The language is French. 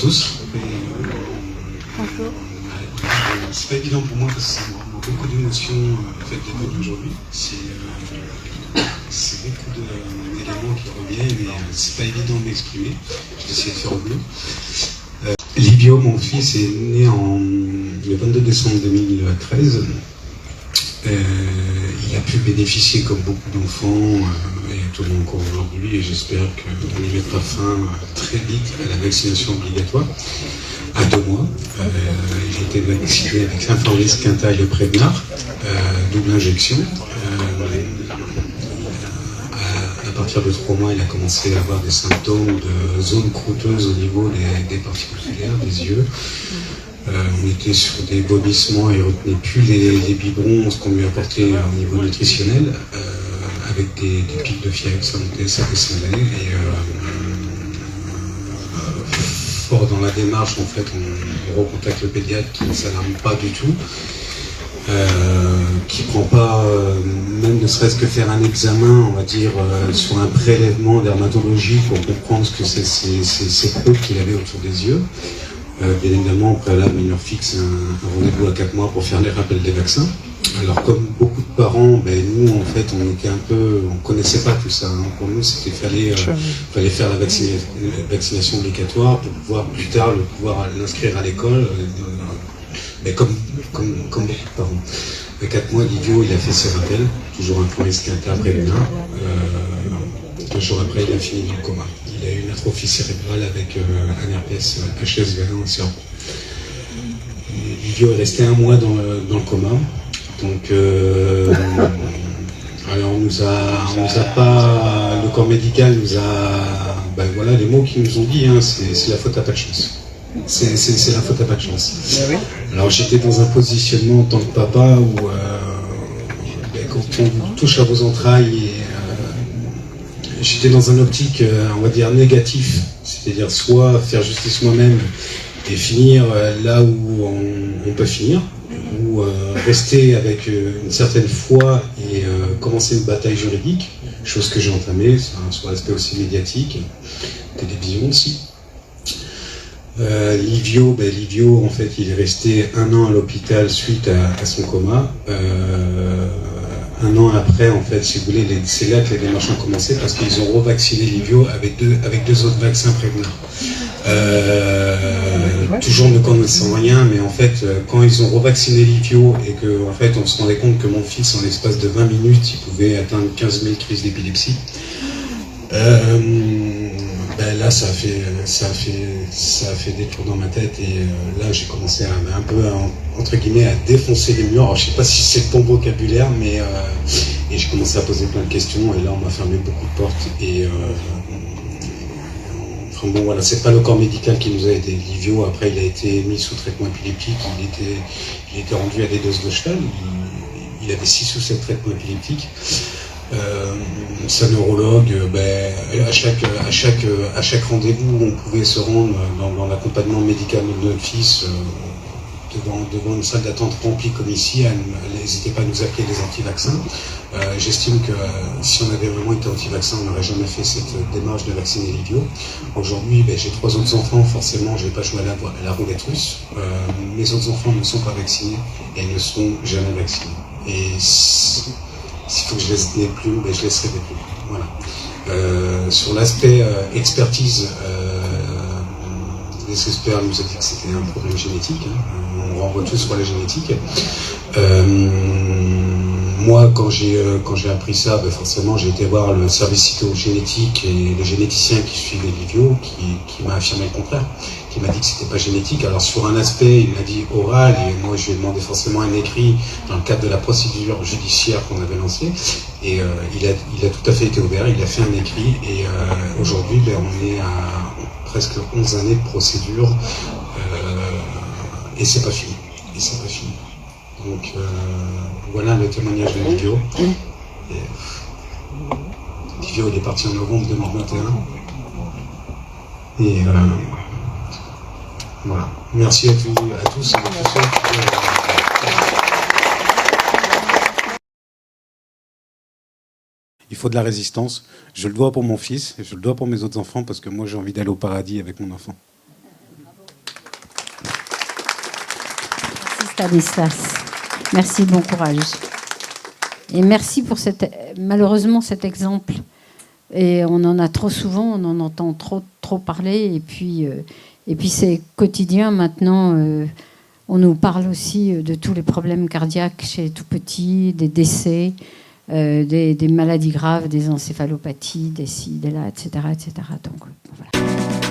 tous. Bonjour. C'est pas évident pour moi parce que c'est beaucoup d'émotions le fait d'être aujourd'hui. C'est beaucoup d'éléments qui reviennent et c'est pas évident de m'exprimer. Je vais essayer de faire au mieux. Livio, mon fils, est né le 22 décembre 2013. Il a pu bénéficier, comme beaucoup d'enfants, et tout le monde encore aujourd'hui, et j'espère qu'on y mettra fin très vite à la vaccination obligatoire. À 2 mois, il a été vacciné avec Synflorix, Quintal et Prevnar, double injection. À partir de 3 mois, il a commencé à avoir des symptômes de zones croûteuses au niveau des parties oculaires, des yeux. On était sur des vomissements et il ne retenait plus les biberons, ce qu'on lui apportait au niveau nutritionnel, avec des pics de fièvre, ça montait, ça descendait. Et fort dans la démarche, en fait, on recontacte le pédiatre qui ne s'alarme pas du tout. Qui prend pas, même ne serait-ce que faire un examen, on va dire, sur un prélèvement dermatologique pour comprendre ce que c'est ces croûtes qu'il avait autour des yeux. Bien évidemment, au préalable, il leur fixe un rendez-vous à 4 mois pour faire les rappels des vaccins. Alors, comme beaucoup de parents, nous, en fait, on connaissait pas tout ça. Hein. Pour nous, fallait faire la vaccination obligatoire pour pouvoir plus tard l'inscrire à l'école. Mais comme beaucoup de parents. À 4 mois, Livio, il a fait ses rappels, toujours un point esquinté après le 2 jours après, il a fini dans le coma. Il a eu une atrophie cérébrale avec un herpès HSV1 en cerveau. Livio est resté 1 mois dans le coma. Donc, alors on nous a pas, le corps médical nous a, voilà les mots qu'ils nous ont dit, hein, c'est la faute à pas de chance. C'est la faute à pas de chance. Oui. Alors j'étais dans un positionnement en tant que papa où quand on vous touche à vos entrailles, j'étais dans un optique, on va dire, négatif, c'est-à-dire soit faire justice moi-même et finir là où on peut finir, ou rester avec une certaine foi et commencer une bataille juridique, chose que j'ai entamée sur l'aspect aussi médiatique, télévision aussi. Livio, en fait, il est resté 1 an à l'hôpital suite à son coma. 1 an après, en fait, si vous voulez, c'est là que les démarches ont commencé parce qu'ils ont revacciné Livio avec deux autres vaccins Prevnar. Toujours ne connaissant rien, mais en fait, quand ils ont revacciné Livio et que, en fait, on se rendait compte que mon fils, en l'espace de 20 minutes, il pouvait atteindre 15 000 crises d'épilepsie. Là, ça a fait des tours dans ma tête et là, j'ai commencé un peu, entre guillemets, à défoncer les murs. Alors, je sais pas si c'est le bon vocabulaire, mais et j'ai commencé à poser plein de questions et là, on m'a fermé beaucoup de portes et enfin bon, voilà, c'est pas le corps médical qui nous a aidé. Livio, après, il a été mis sous traitement épileptique, il était rendu à des doses de cheval, il avait 6 ou 7 traitements épileptiques. Sa neurologue, à chaque rendez-vous, on pouvait se rendre dans l'accompagnement médical de notre fils devant une salle d'attente remplie comme ici. Elle n'hésitait pas à nous appeler des anti-vaccins. J'estime que si on avait vraiment été anti-vaccin, on n'aurait jamais fait cette démarche de vacciner Livio. Aujourd'hui, j'ai 3 autres enfants, forcément, je ne vais pas jouer à la roulette russe. Mes autres enfants ne sont pas vaccinés et ne seront jamais vaccinés. Et s'il faut que je laisse des plumes, je laisserai des plumes. Voilà. Sur l'aspect expertise, les experts nous ont dit que c'était un problème génétique. Hein. On renvoie tous sur la génétique. Moi, quand j'ai appris ça, forcément, j'ai été voir le service cytogénétique et le généticien qui suivait Livio, qui m'a affirmé le contraire, qui m'a dit que c'était pas génétique. Alors sur un aspect, il m'a dit oral, et moi je lui ai demandé forcément un écrit dans le cadre de la procédure judiciaire qu'on avait lancée, et il a tout à fait été ouvert, il a fait un écrit, et aujourd'hui, on est à presque 11 années de procédure, et c'est pas fini. Donc voilà le témoignage de Livio. Livio, il est parti en novembre 2021. Et voilà. Merci à tous et à tous ceux Il faut de la résistance. Je le dois pour mon fils et je le dois pour mes autres enfants parce que moi j'ai envie d'aller au paradis avec mon enfant. Stanislas. Merci, bon courage. Et merci pour malheureusement cet exemple. Et on en a trop souvent, on en entend trop parler. Et puis c'est quotidien maintenant. On nous parle aussi de tous les problèmes cardiaques chez les tout petits, des décès, des maladies graves, des encéphalopathies, des ci, des là, etc. etc. Donc voilà.